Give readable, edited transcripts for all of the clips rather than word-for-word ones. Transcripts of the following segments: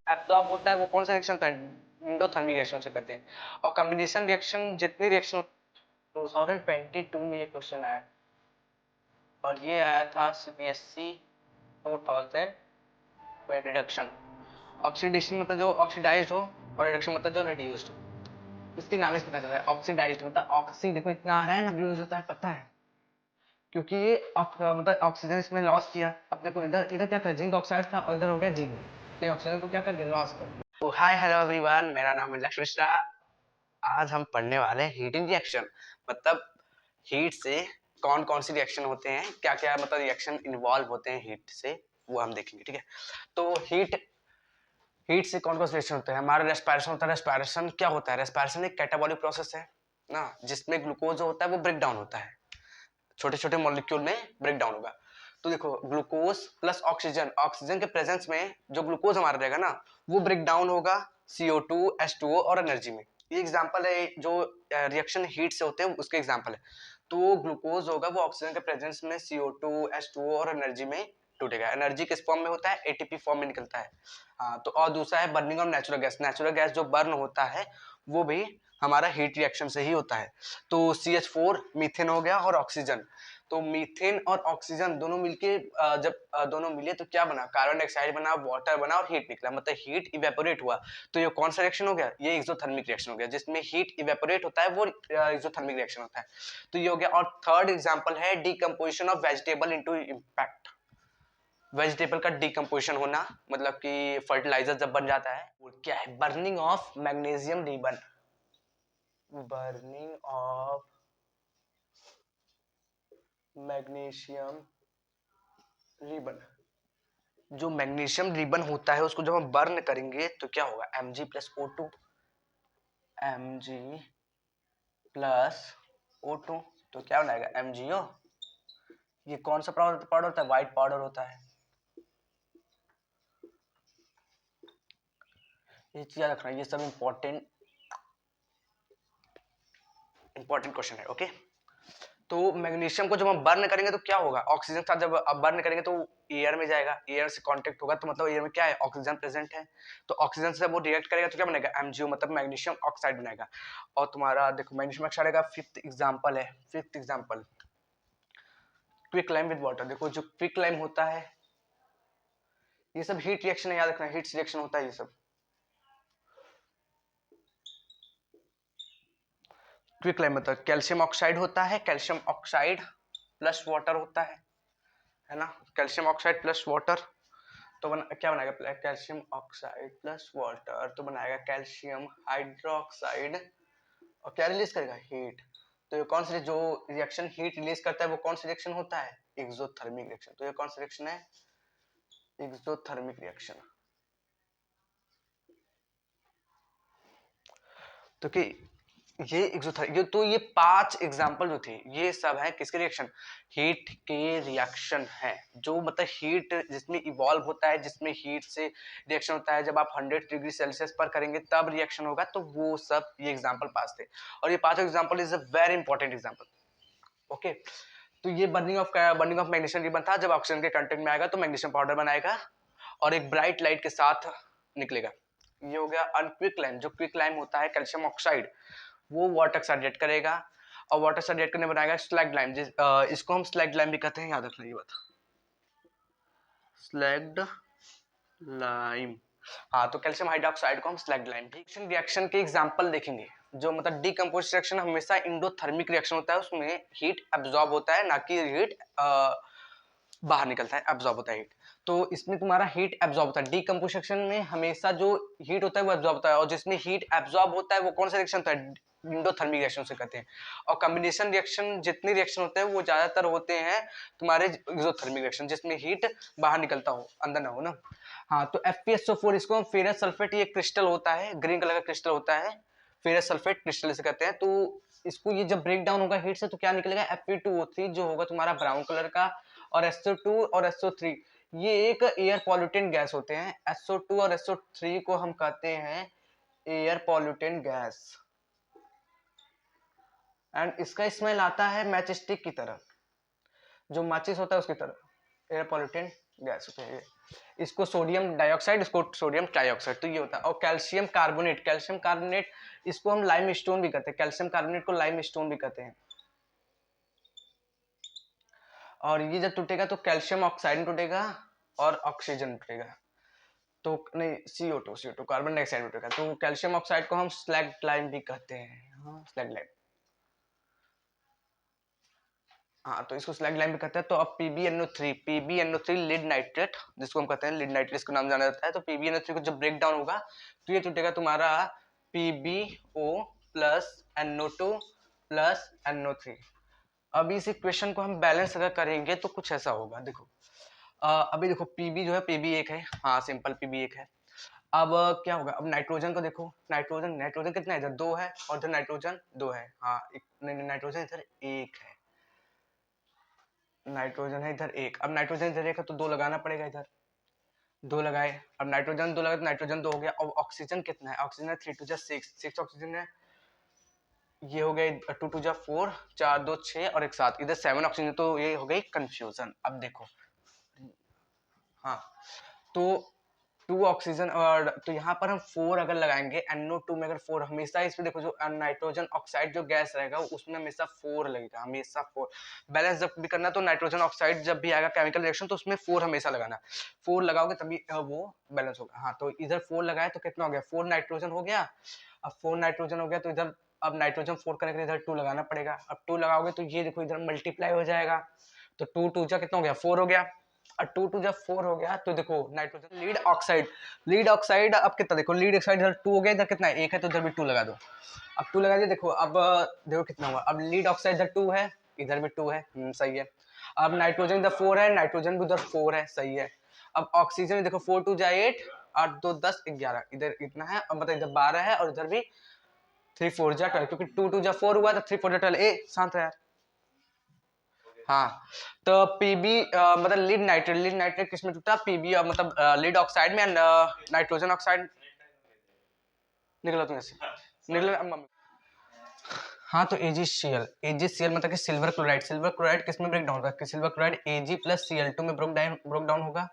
Absorb होता है वो कौन सा रिएक्शन होता है, एंडोथर्मिक रिएक्शन से करते हैं। और कॉम्बिनेशन रिएक्शन जितनी रिएक्शन 2022 में ये क्वेश्चन आया और ये आया था सीबीएसई 2000 रिडक्शन। ऑक्सीडेशन मतलब जो ऑक्सीडाइज हो और रिडक्शन मतलब जो रिड्यूस्ड हो। इसके नाम से पता चलता है ऑक्सीडाइज मतलब ऑक्सी देखो इतना आ रहा है ना, रिड्यूस होता है पता है क्योंकि ये मतलब ऑक्सीजन इसमें लॉस किया अपने को, इधर इधर क्या था जिंक ऑक्साइड था और इधर हो गया जिंक, तो ऑक्सीजन को क्या कर दिया लॉस कर। तो हाय हेलो एवरीवन, मेरा नाम है लक्ष्य मिश्रा। आज हम पढ़ने वाले हैं हीटिंग रिएक्शन, मतलब हीट से कौन कौन सी रिएक्शन होते हैं, क्या क्या मतलब रिएक्शन इन्वॉल्व होते हैं हीट से, वो हम देखेंगे। ठीक है, तो हीट से कौन कौन से रिएक्शन होते हैं। हमारा रेस्पिरेशन होता है। रेस्पिरेशन क्या होता है, रेस्पिरेशन एक कैटाबॉलिक प्रोसेस है ना, जिसमें ग्लूकोज जो होता है वो ब्रेक डाउन होता है, छोटे छोटे मॉलिक्यूल में ब्रेक डाउन होगा। तो देखो ग्लूकोज प्लस ऑक्सीजन, ऑक्सीजन के प्रेजेंस में जो ग्लूकोज हमारा रहेगा ना वो ब्रेक डाउन होगा CO2 H2O और एनर्जी में। ये एग्जांपल है जो रिएक्शन हीट से होते हैं उसके एग्जांपल है। तो ग्लूकोज होगा वो ऑक्सीजन के प्रेजेंस में CO2 H2O और एनर्जी में टूटेगा। एनर्जी किस फॉर्म में होता है, एटीपी फॉर्म में निकलता है। हाँ, तो और दूसरा है burning of natural gas. Natural gas जो बर्न होता है वो भी हमारा हीट रिएक्शन से ही होता है। तो CH4 मीथेन हो गया और ऑक्सीजन। तो मीथेन और ऑक्सीजन दोनों मिलके जब दोनों मिले तो क्या बना, कार्बन डाइऑक्साइड बना, वाटर बना और हीट निकला, मतलब हीट इवेपोरेट हुआ। तो ये कौन सा रिएक्शन हो गया, ये एक्सोथर्मिक रिएक्शन हो गया। जिसमें हीट इवेपोरेट होता है वो एक्सोथर्मिक रिएक्शन होता है। तो ये हो गया। और थर्ड एग्जांपल है decomposition of vegetable into impact. Vegetable का डीकंपोजिशन होना, मतलब कि फर्टिलाइजर जब बन जाता है वो क्या है, burning of magnesium ribbon. Burning of magnesium ribbon. जो मैग्नीशियम रिबन होता है उसको जब हम बर्न करेंगे तो क्या होगा, Mg+O2, Mg+O2, तो क्या बनाएगा MgO। ये कौन सा पाउडर होता है, व्हाइट पाउडर होता है। ये चीज याद रखना, ये सब इंपॉर्टेंट क्वेश्चन है। ओके, तो मैग्नीशियम को जब हम बर्न करेंगे तो क्या होगा, ऑक्सीजन के साथ जब बर्न करेंगे तो एयर में जाएगा, एयर से कांटेक्ट होगा, तो मतलब एयर में क्या है, ऑक्सीजन प्रेजेंट है। तो ऑक्सीजन से जब वो रिएक्ट करेगा तो क्या बनेगा, MgO, मतलब मैग्नीशियम ऑक्साइड बनेगा। और तुम्हारा देखो मैग्नीशियम ऑक्साइड का फिफ्थ एग्जांपल है, fifth example quick lime with water. देखो जो क्विक लाइम होता है ये सब हीट रिएक्शन है, याद रखना हीट रिएक्शन होता है ये सब। क्विक लाइम मतलब कैल्शियम ऑक्साइड होता है, कैल्शियम ऑक्साइड प्लस वाटर होता है ना, कैल्शियम ऑक्साइड प्लस वाटर। तो क्या बनाएगा, कैल्शियम ऑक्साइड प्लस वाटर तो बनाएगा कैल्शियम हाइड्रोक्साइड। और क्या रिलीज करेगा, हीट। तो ये कौन सी जो रिएक्शन हीट रिलीज करता है वो कौन सा रिएक्शन होता है, एक्सोथर्मिक रिएक्शन। तो ये कौन सा रिएक्शन है, एक्सोथर्मिक रिएक्शन। तो कि ये तो ये 5 एग्जांपल जो थे ये सब है किसके रिएक्शन, हीट के रिएक्शन है। जो मतलब हीट जिसमें इवॉल्व होता है, जिसमें हीट से रिएक्शन होता है, जब आप 100 डिग्री सेल्सियस पर करेंगे तब रिएक्शन होगा। तो वो सब ये एग्जांपल 5 थे और ये 5 example is a very important example. Okay, तो ये बर्निंग ऑफ मैग्नीशियम रिबन था। जब ऑक्सीजन के कंटेंट में आएगा तो मैग्नीशियम पाउडर बनाएगा और एक ब्राइट लाइट के साथ निकलेगा। ये हो गया अनक्विक लाइम। जो क्विक लाइम होता है कैल्शियम ऑक्साइड वो वाटर के साथ रिएक्ट करेगा और वाटर से रिएक्ट करने बनाएगा स्लैग्ड लाइम। इसको हम स्लैग्ड लाइम भी कहते हैं, याद रखना ये बात, स्लैग्ड लाइम। हाँ, तो कैल्शियम हाइड्रोक्साइड को हम स्लैग्ड लाइम भी। रिएक्शन के एग्जांपल देखेंगे। जो मतलब डीकंपोजिशन रिएक्शन हमेशा इंडोथर्मिक रिएक्शन होता है, उसमें हीट एब्जॉर्ब होता है, ना कि हीट बाहर निकलता है, एब्जॉर्ब होता है हीट। तो इसमें तुम्हारा हीट एब्जॉर्ब होता है। डीकंपोजिशन में हमेशा जो हीट होता है वो एब्जॉर्ब होता है, और जिसमें हीट एब्जॉर्ब होता है वो कौन सा रिएक्शन होता है, इंडोथर्मिक रिएक्शन से कहते हैं। और कॉम्बिनेशन रिएक्शन जितने रिएक्शन होते हैं वो ज्यादातर होते हैं तुम्हारे एक्सोथर्मिक रिएक्शन, जिसमें हीट बाहर निकलता हो, अंदर ना हो ना। हाँ, तो FeSO4 इसको हम फेरस सल्फेट, ये क्रिस्टल होता है, ग्रीन कलर का क्रिस्टल होता है, फेरस सल्फेट क्रिस्टल से कहते हैं। तो इसको ये जब ब्रेक डाउन होगा हीट से तो क्या निकलेगा, Fe2O3 जो होगा तुम्हारा ब्राउन कलर का, और SO2 और SO3 ये एक एयर पॉल्यूटेंट गैस होते हैं। SO2 और SO3 को हम कहते हैं एयर पॉल्यूटेंट गैस। एंड इसका स्मेल आता है मैच स्टिक की तरह, जो माचिस होता है उसकी तरह, एयर पॉल्यूटेंट गैस होते हैं ये। इसको सोडियम डाइऑक्साइड, इसको सोडियम ट्राइऑक्साइड, तो ये होता है। और कैल्शियम कार्बोनेट, कैल्शियम कार्बोनेट इसको हम लाइम स्टोन भी कहते हैं, कैल्शियम कार्बोनेट को लाइम स्टोन भी कहते हैं। और ये जब टूटेगा तो कैल्शियम ऑक्साइड टूटेगा और ऑक्सीजन टूटेगा, तो नहीं CO2 कार्बन डाइऑक्साइड टूटेगा, तो कैल्शियम ऑक्साइड को हम स्लैग लाइम भी कहते हैं। हाँ स्लैग लाइम, हाँ तो इसको स्लैग लाइम भी कहते हैं। तो अब PbNO3 लीड नाइट्रेट, जिसको हम कहते हैं लीड नाइट्रेट, इसका नाम जाना जाता है। तो PbNO3 को जब ब्रेक डाउन होगा तो ये टूटेगा तुम्हारा PbO plus NO2 plus NO3। अब इस इक्वेशन को हम बैलेंस अगर करेंगे तो कुछ ऐसा होगा, देखो अभी देखो Pb जो है Pb एक है, हाँ सिंपल Pb एक है। अब क्या होगा, अब नाइट्रोजन को देखो, नाइट्रोजन कितना है, इधर 2 है और इधर नाइट्रोजन 2 है, हाँ नाइट्रोजन इधर 1 है, नाइट्रोजन है इधर 1। अब नाइट्रोजन इधर 1 है तो 2 लगाना पड़ेगा, इधर 2 लगाए। अब नाइट्रोजन 2 लगाए तो नाइट्रोजन 2 हो गया। अब ऑक्सीजन कितना है, ऑक्सीजन है 3 2 6 ऑक्सीजन है, ये हो गए 2 2 4 4 2 6 और एक 7, इधर 7 ऑक्सीजन, तो ये हो गई कंफ्यूजन। अब देखो हाँ तो 2 ऑक्सीजन, और तो यहाँ पर हम 4 अगर लगाएंगे, NO2 में अगर 4, हमेशा इसमें देखो जो नाइट्रोजन ऑक्साइड जो गैस रहेगा उसमें हमेशा 4 लगेगा, हमेशा 4। बैलेंस जब भी करना तो नाइट्रोजन ऑक्साइड जब भी आएगा केमिकल रिएक्शन तो उसमें 4 हमेशा लगाना, 4 लगाओगे तभी वो बैलेंस होगा। हाँ तो इधर 4 लगाए तो कितना हो गया, 4 नाइट्रोजन हो गया। अब 4 नाइट्रोजन हो गया तो इधर अब नाइट्रोजन 4 करने के लिए इधर 2 लगाना पड़ेगा। अब 2 लगाओगे तो ये देखो इधर मल्टीप्लाई हो जाएगा, तो 2 2 जा कितना हो गया, 4 हो गया। और 2 2 जब 4 हो गया तो देखो नाइट्रोजन लीड ऑक्साइड अब कितना, देखो लीड ऑक्साइड इधर 2 हो गया, इधर कितना है 1 है, तो इधर भी 2 लगा दो। अब 2 लगा दिया, देखो अब देखो कितना हुआ, अब लीड ऑक्साइड इधर 2 है, इधर भी 2 है, सही है। अब नाइट्रोजन इधर 4 है, नाइट्रोजन भी उधर 4 है, सही है। अब ऑक्सीजन देखो 4 2 जा 8, 8 2 10 11, इधर इतना है। अब मतलब इधर 12 है और इधर भी 3 4 जा 12, क्योंकि 2 2 जा 4 हुआ तो 3 4 जा 12, शांत है यार। हाँ तो पीबी मतलब लीड नाइट्रेट किसमें टूटा, पीबी मतलब लीड ऑक्साइड में, नाइट्रोजन ऑक्साइड निकला तुम ऐसे निकला। हाँ तो AgCl मतलब कि सिल्वर क्लोराइड किस में ब्रेक डाउन होगा, silver chloride Ag plus Cl2 में ब्रेक डाउन होगा।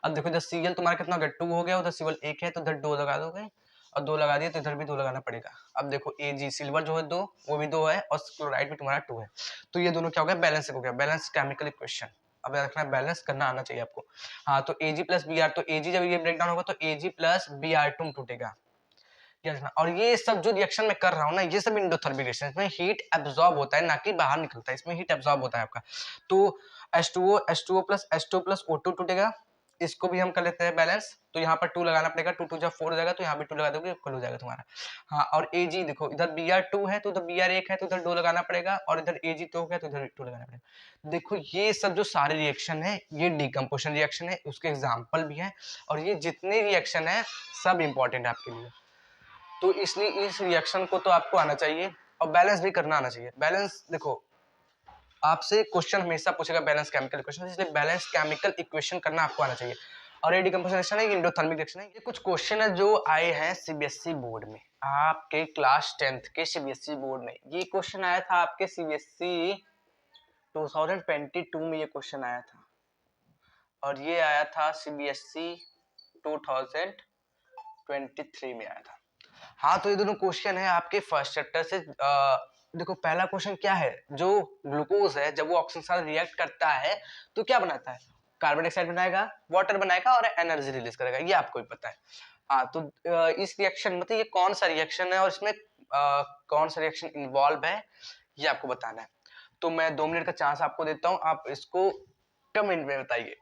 अब देखो इधर Cl तुम्हारा कितना हो गया, 2 हो गया, उधर Cl 1 है तो इधर 2 लगा दोगे, और 2 लगा दिए तो इधर भी 2 लगाना पड़ेगा। अब देखो Ag सिल्वर जो है 2, वो भी 2 है, और क्लोराइड भी तुम्हारा 2 है, तो ये दोनों क्या हो गया, बैलेंस हो गया, बैलेंस केमिकल इक्वेशन। अब रखना बैलेंस करना आना चाहिए आपको। हाँ तो Ag प्लस Br, तो Ag जब ये ब्रेक डाउन होगा तो Ag प्लस Br2 टूटेगा। और ये सब जो रिएक्शन मैं कर रहा हूँ ना, ये सब इंडोथर्मिक रिएक्शन, इसमें हीट एब्जॉर्ब होता है ना कि बाहर निकलता है, इसमें हीट एब्जॉर्ब होता है आपका। तो H2O plus H2 plus O2 टूटेगा, इसको भी हम कर लेते हैं बैलेंस। तो यहाँ पर 2 लगाना पड़ेगा, 2 2 जब 4 हो जाएगा तो यहाँ भी 2 लगा दोगे, इक्वल हो जाएगा तुम्हारा। हाँ और Ag देखो इधर Br2 है तो इधर Br 1 है तो इधर 2 लगाना पड़ेगा, और इधर Ag 2 हो गया तो इधर 2 लगाना पड़ेगा। देखो ये सब जो सारे रिएक्शन है ये डिकम्पोजिशन रिएक्शन है, उसके एग्जाम्पल भी है, और ये जितने रिएक्शन है सब इंपॉर्टेंट है आपके लिए। तो इसलिए इस रिएक्शन को तो आपको आना चाहिए, और बैलेंस भी करना आना चाहिए। बैलेंस देखो आपसे क्वेश्चन हमेशा पूछेगा बैलेंस केमिकल इक्वेशन, इसलिए बैलेंस केमिकल इक्वेशन करना आपको आना चाहिए। और ये डिकम्पोजिशन रिएक्शन है, इंडोथर्मिक रिएक्शन है। ये कुछ क्वेश्चन है जो आए हैं CBSE बोर्ड में, आपके क्लास 10th के CBSE बोर्ड में। ये क्वेश्चन आया था आपके CBSE 2022 में, ये क्वेश्चन आया था, और ये आया था CBSE 2023 में आया था। हाँ तो ये दोनों क्वेश्चन है आपके फर्स्ट चैप्टर से। देखो पहला क्वेश्चन क्या है, जो ग्लूकोज है जब वो ऑक्सीजन के साथ रिएक्ट करता है तो क्या बनाता है, कार्बन डाइऑक्साइड बनाएगा, वाटर बनाएगा और एनर्जी रिलीज करेगा, ये आपको भी पता है। हाँ तो इस रिएक्शन मतलब ये कौन सा रिएक्शन है और इसमें कौन सा रिएक्शन इन्वॉल्व है, ये आपको बताना है। तो मैं 2 मिनट का चांस आपको देता हूँ, आप इसको कमेंट में बताइए।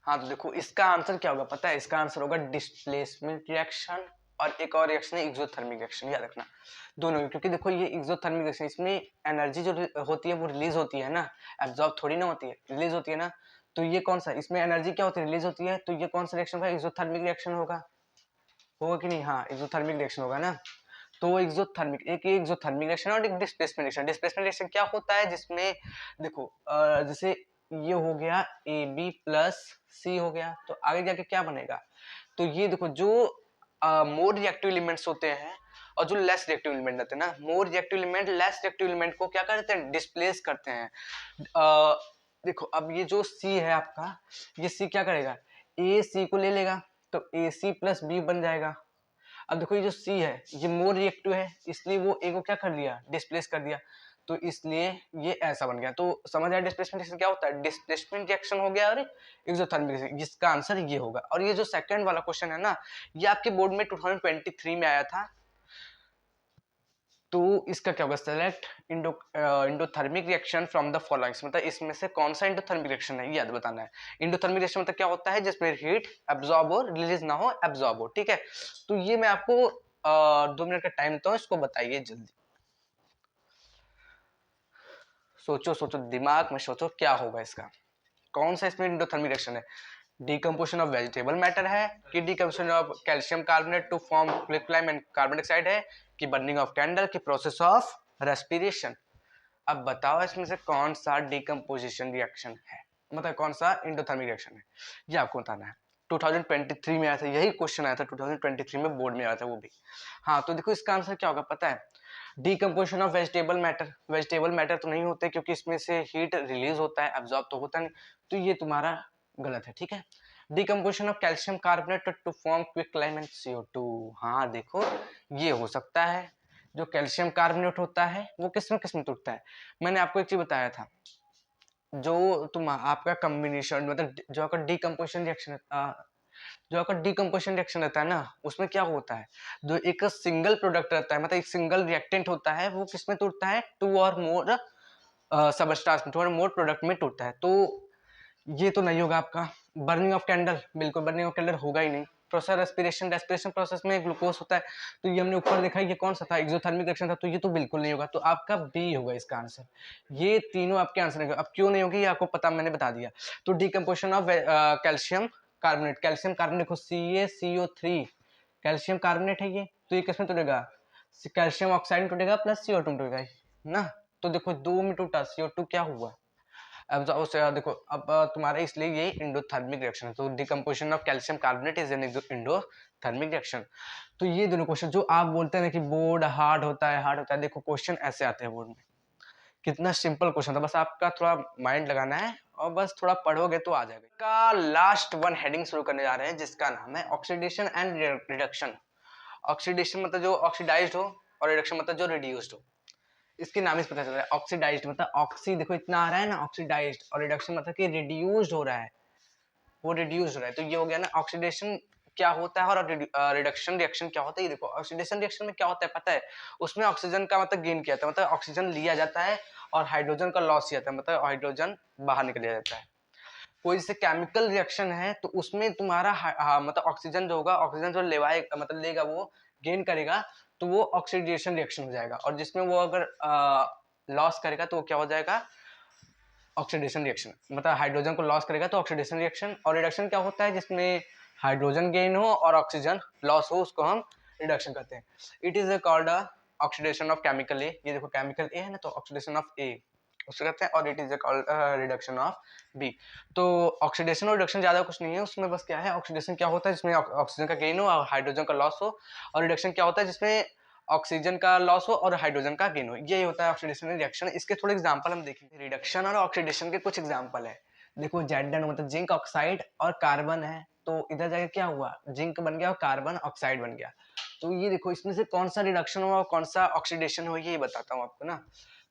हाँ तो देखो इसका आंसर क्या होगा पता है, इसका आंसर होगा डिस्प्लेसमेंट रिएक्शन, और एक और रिएक्शन है एक्सोथर्मिक रिएक्शन, याद रखना दोनों। क्योंकि देखो ये एक्सोथर्मिक रिएक्शन, इसमें एनर्जी जो होती है वो रिलीज होती है ना, एब्जॉर्ब थोड़ी ना होती है, रिलीज होती है ना। तो ये कौन सा, इसमें एनर्जी क्या होती है, रिलीज होती है, तो ये कौन सा रिएक्शन होगा, एक्सोथर्मिक रिएक्शन होगा कि नहीं, हाँ एक्सोथर्मिक रिएक्शन होगा ना। तो एक्सोथर्मिक, एक ये एक्सोथर्मिक रिएक्शन और एक डिस्प्लेसमेंट रिएक्शन। डिस्प्लेसमेंट रिएक्शन क्या होता है, जिसमें देखो जैसे ये हो गया AB प्लस C हो गया, तो आगे जाके क्या बनेगा, तो ये देखो जो मोर रिएक्टिव एलिमेंट्स होते हैं और जो लेस रिएक्टिव एलिमेंट होते हैं ना, more reactive element less reactive element को क्या करते हैं, डिस्प्लेस करते हैं। देखो अब ये जो C है आपका, ये C क्या करेगा, A C को ले लेगा, तो AC प्लस B बन जाएगा। अब देखो ये जो C है ये मोर रिएक्टिव है, इसलिए वो A को क्या कर दिया, डिस्प्लेस कर दिया, तो इसलिए ये ऐसा बन गया। तो समझ आया डिस्प्लेसमेंट रिएक्शन क्या होता है, डिस्प्लेसमेंट रिएक्शन हो गया और एक्सोथर्मिक रिएक्शन, जिसका आंसर ये होगा। और ये जो सेकंड वाला क्वेश्चन है ना, ये आपके बोर्ड में 2023 में आया था, तो इसका क्या होगा, select endothermic reaction from the following, मतलब इसमें से कौन सा इंडोथर्मिक रिएक्शन है, ये याद बताना है। इंडोथर्मिक रिएक्शन मतलब क्या होता है, जिसमें हीट एब्जॉर्ब हो, रिलीज ना हो, एब्जॉर्ब हो, ठीक है। तो ये मैं आपको 2 मिनट का टाइम देता हूँ, इसको बताइए जल्दी। सोचो सोचो, दिमाग में सोचो क्या होगा इसका, कौन सा इसमें इंडोथर्मिक रिएक्शन है। डिकम्पोजिशन ऑफ वेजिटेबल मैटर है, कि decomposition of calcium carbonate to form quicklime and carbon dioxide है, कि बर्निंग ऑफ कैंडल, की प्रोसेस ऑफ रेस्पिरेशन। अब बताओ इसमें से कौन सा डिकम्पोजिशन रिएक्शन है, मतलब कौन सा इंडोथर्मिक रिएक्शन है, ये आपको बताना है। 2023 में आया था, यही क्वेश्चन आया था 2023 में बोर्ड में आया था वो भी। हाँ तो देखो इसका आंसर क्या होगा पता है, decomposition of vegetable matter. Vegetable matter तो नहीं होते क्योंकि इसमें से हीट रिलीज होता है, एब्जॉर्ब तो होता नहीं, तो ये तुम्हारा गलत है, ठीक है। Decomposition of calcium carbonate to form quicklime and CO2, हाँ देखो ये हो सकता है। जो कैल्शियम कार्बोनेट होता है वो किस में टूटता है, मैंने आपको एक चीज बताया था, जो तुम आपका कम्बिनेशन मतलब जो आपका डिकम्पोजिशन रिएक्शन जो आपका डिकम्पोजिशन रिएक्शन रहता है ना, उसमें क्या होता है, जो एक सिंगल प्रोडक्ट रहता है, मतलब एक सिंगल रिएक्टेंट होता है, वो किस में टूटता है, टू और मोर सबस्टांस में, टू और मोर प्रोडक्ट में टूटता है। तो ये तो नहीं होगा आपका। बर्निंग ऑफ कैंडल, बिल्कुल बर्निंग ऑफ कैंडल होगा ही नहीं। प्रोसेस रेस्पिरेशन, रेस्पिरेशन प्रोसेस में ग्लूकोज होता है, तो ये हमने ऊपर देखा ये कौन सा था, एक्सोथर्मिक रिएक्शन था, तो ये तो बिल्कुल नहीं होगा, तो आपका बी होगा इसका आंसर। ये तीनों आपके आंसर नहीं होगा। अब क्यों नहीं होगी ये आपको पता, मैंने बता दिया। तो decomposition of calcium carbonate, calcium carbonate देखो CaCO3, कैल्शियम कार्बोनेट है ये, तो ये किसमें टूटेगा, कैल्शियम ऑक्साइड में टूटेगा प्लस CO2 में टूटेगा ना। तो देखो 2 में टूटा, CO2 क्या हुआ, अब उससे देखो अब तुम्हारा इसलिए ये इंडोथर्मिक रिएक्शन है। तो decomposition of calcium carbonate is an endothermic reaction. तो ये दोनों क्वेश्चन जो आप बोलते हैं ना कि बोर्ड हार्ड होता है, हार्ड होता है, देखो क्वेश्चन ऐसे आते हैं बोर्ड में, कितना सिंपल क्वेश्चन था, बस आपका थोड़ा माइंड लगाना है और बस थोड़ा पढ़ोगे तो आ जाएगा। का लास्ट वन हेडिंग शुरू करने जा रहे हैं जिसका नाम है ऑक्सीडेशन एंड रिडक्शन। ऑक्सीडेशन मतलब जो ऑक्सीडाइज्ड हो, और रिडक्शन मतलब जो रिड्यूस्ड हो। इसके नाम से पता चल रहा है, ऑक्सीडाइज्ड मतलब ऑक्सी देखो इतना आ रहा है ना, ऑक्सीडाइज्ड, और रिडक्शन मतलब कि रिड्यूस्ड हो रहा है, वो रिड्यूस हो रहा है, तो ये हो गया ना ऑक्सीडेशन क्या होता है, और रिडक्शन रिएक्शन क्या होता है। ये देखो ऑक्सीडेशन रिएक्शन में क्या होता है पता है, उसमें ऑक्सीजन का मतलब गेन किया जाता है, मतलब ऑक्सीजन लिया जाता है और हाइड्रोजन का लॉस किया जाता है, मतलब हाइड्रोजन बाहर निकल जाता है। कोई जैसे केमिकल रिएक्शन है तो उसमें तुम्हारा मतलब ऑक्सीजन जो होगा, ऑक्सीजन जो लेवाए मतलब लेगा वो गेन करेगा, तो वो ऑक्सीडेशन रिएक्शन हो जाएगा, और जिसमें वो अगर लॉस करेगा तो वो क्या हो जाएगा, ऑक्सीडेशन रिएक्शन, मतलब हाइड्रोजन को लॉस करेगा तो ऑक्सीडेशन रिएक्शन। और रिडक्शन क्या होता है, जिसमें हाइड्रोजन गेन हो और ऑक्सीजन लॉस हो, उसको हम रिडक्शन कहते हैं। It is called oxidation of chemical A, ये देखो केमिकल ए है ना, तो ऑक्सीडेशन ऑफ ए उसको कहते हैं, और it is called reduction of B. तो ऑक्सीडेशन और रिडक्शन ज्यादा कुछ नहीं है उसमें, बस क्या है, ऑक्सीडेशन क्या होता है जिसमें ऑक्सीजन का गेन हो और हाइड्रोजन का लॉस हो, और रिडक्शन क्या होता है जिसमें ऑक्सीजन का लॉस हो और हाइड्रोजन का गेन हो, यही होता है ऑक्सीडेशन रिएक्शन। इसके थोड़े एग्जांपल हम देखेंगे, रिडक्शन और ऑक्सीडेशन के कुछ एग्जांपल है। देखो जेडन मतलब जिंक ऑक्साइड और कार्बन है, तो इधर जाके क्या हुआ, जिंक बन गया और कार्बन ऑक्साइड बन गया। तो ये देखो इसमें से कौन सा रिडक्शन हुआ और कौन सा ऑक्सीडेशन हुआ, ये बताता हूँ आपको ना।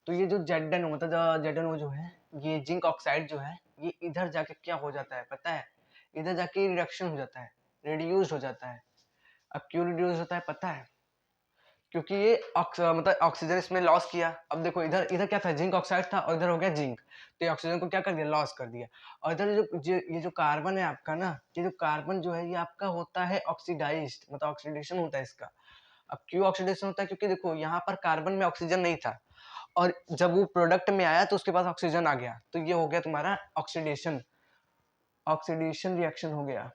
तो ये जो जेडन मतलब जेडन जो है, ये जिंक ऑक्साइड जो है, ये इधर जाके क्या हो जाता है पता है, इधर जाके रिडक्शन हो जाता है, रिड्यूस हो जाता है। अब क्यों रिड्यूस होता है पता है, क्योंकि ये मतलब ऑक्सीजन इसमें लॉस किया। अब देखो इधर इधर क्या था, जिंक ऑक्साइड था, और इधर हो गया जिंक, तो ये ऑक्सीजन को क्या कर दिया, लॉस कर दिया। और इधर ये जो कार्बन है आपका ना, ये जो कार्बन जो है ये आपका होता है ऑक्सीडाइज्ड, मतलब ऑक्सीडेशन होता है इसका। अब क्यों ऑक्सीडेशन होता है, क्योंकि देखो यहाँ पर कार्बन में ऑक्सीजन नहीं था, और जब वो प्रोडक्ट में आया तो उसके पास ऑक्सीजन आ गया, तो ये हो गया तुम्हारा ऑक्सीडेशन, ऑक्सीडेशन रिएक्शन हो गया।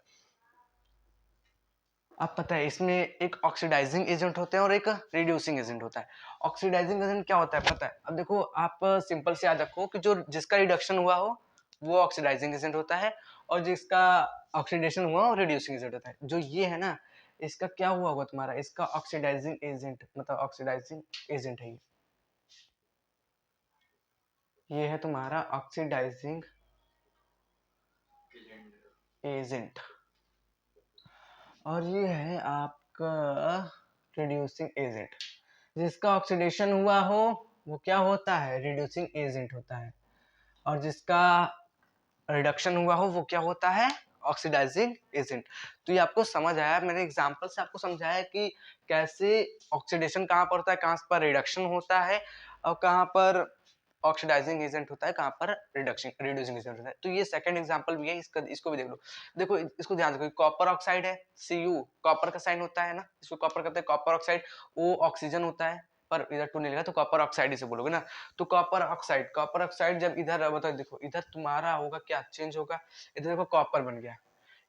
अब पता है इसमें एक ऑक्सीडाइजिंग एजेंट होते हैं और एक रिड्यूसिंग एजेंट होता है। ऑक्सीडाइजिंग एजेंट क्या होता है पता है? अब देखो आप सिंपल से याद रखो कि जो जिसका रिडक्शन हुआ हो वो ऑक्सीडाइजिंग एजेंट होता है और जिसका ऑक्सीडेशन हुआ वो रिड्यूसिंग एजेंट होता है। जो ये है ना, इसका क्या हुआ होगा तुम्हारा? इसका ऑक्सीडाइजिंग एजेंट, मतलब ऑक्सीडाइजिंग एजेंट है ये है तुम्हारा ऑक्सीडाइजिंग एजेंट और ये है आपका रिड्यूसिंग एजेंट। जिसका ऑक्सीडेशन हुआ हो वो क्या होता है? रिड्यूसिंग एजेंट होता है और जिसका रिडक्शन हुआ हो वो क्या होता है? Oxidising agent. तो ये आपको समझ आया, मैंने एग्जांपल से आपको समझाया कि कैसे ऑक्सीडेशन कहाँ पर होता है, कहाँ पर रिडक्शन होता है और कहाँ पर ऑक्सीडाइजिंग एजेंट होता है, कहाँ पर रिडक्शन रिड्यूसिंग एजेंट होता है। तो ये सेकंड एग्जांपल भी है, इसका इसको भी देख लो। देखो इसको ध्यान रखो, कॉपर ऑक्साइड है Cu, कॉपर का साइन होता है ना, इसको कॉपर कहते हैं कॉपर ऑक्साइड। O ऑक्सीजन होता है पर इधर टू नहीं लगा तो कॉपर ऑक्साइड इसे बोलोगे ना। तो कॉपर ऑक्साइड जब इधर बताओ, देखो इधर तुम्हारा होगा क्या चेंज होगा, इधर देखो कॉपर बन गया,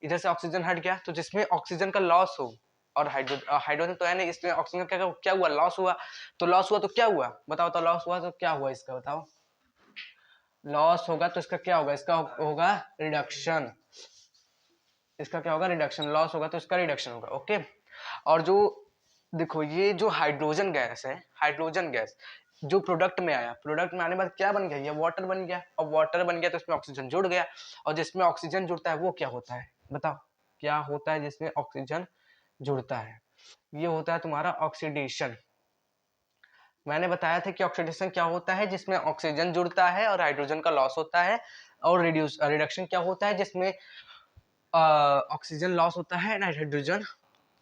इधर से ऑक्सीजन हट गया, तो जिसमें ऑक्सीजन का लॉस हो और हाइड्रोजन तो है नहीं, इसमें ऑक्सीजन क्या क्या हुआ? लॉस हुआ। तो लॉस हुआ तो क्या हुआ बताओ? तो लॉस हुआ तो क्या हुआ इसका बताओ? लॉस होगा तो इसका क्या होगा? इसका होगा रिडक्शन। इसका क्या होगा? रिडक्शन। लॉस होगा तो इसका रिडक्शन होगा। ओके। और जो देखो ये जो हाइड्रोजन गैस है, हाइड्रोजन गैस जो प्रोडक्ट में आया, प्रोडक्ट में आने के बाद क्या बन गया? ये वाटर बन गया और वाटर बन गया तो इसमें ऑक्सीजन जुड़ गया और जिसमें ऑक्सीजन जुड़ता है वो क्या होता है बताओ? क्या होता है जिसमें ऑक्सीजन जुड़ता है? ये होता है तुम्हारा ऑक्सीडेशन। मैंने बताया था कि ऑक्सीडेशन क्या होता है? जिसमें ऑक्सीजन जुड़ता है और हाइड्रोजन का लॉस होता है। और रिडक्शन क्या होता है? जिसमें ऑक्सीजन लॉस होता है ना, हाइड्रोजन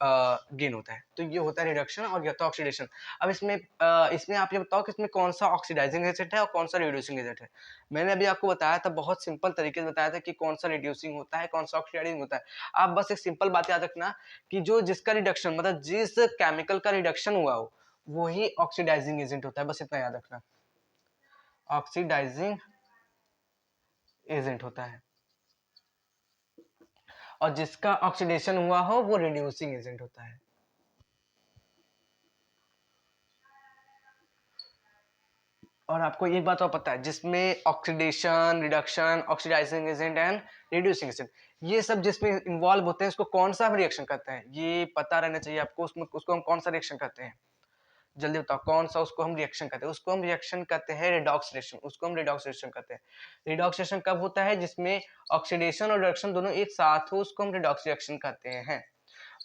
गेन होता है। तो ये होता है रिडक्शन और ये होता है ऑक्सीडेशन। अब इसमें आप ये बताओ कि इसमें कौन सा ऑक्सीडाइजिंग एजेंट है और कौन सा रिड्यूसिंग एजेंट है? मैंने अभी आपको बताया था, बहुत सिंपल तरीके से बताया था कि कौन सा रिड्यूसिंग होता है, कौन सा ऑक्सीडाइजिंग होता है। आप बस एक सिंपल बात याद रखना कि जो जिसका रिडक्शन, मतलब जिस केमिकल का रिडक्शन हुआ हो वो ही ऑक्सीडाइजिंग एजेंट होता है, बस इतना याद रखना। ऑक्सीडाइजिंग एजेंट होता है और जिसका ऑक्सीडेशन हुआ हो वो रिड्यूसिंग एजेंट होता है। और आपको एक बात और पता है, जिसमें oxidation, reduction, oxidising agent and reducing agent, ये सब जिसमें इन्वॉल्व होते हैं उसको कौन सा हम रिएक्शन करते हैं? ये पता रहना चाहिए आपको। उसमें उसको हम कौन सा रिएक्शन करते हैं? जल्दी बताओ कौन सा उसको हम रिएक्शन करते हैं? उसको हम रिएक्शन करते हैं रिडॉक्स रिएक्शन। उसको हम रिडॉक्स रिएक्शन करते हैं। रिडॉक्स रिएक्शन कब होता है? जिसमें ऑक्सीडेशन और रिडक्शन दोनों एक साथ हो, उसको हम रिडॉक्स रिएक्शन करते हैं।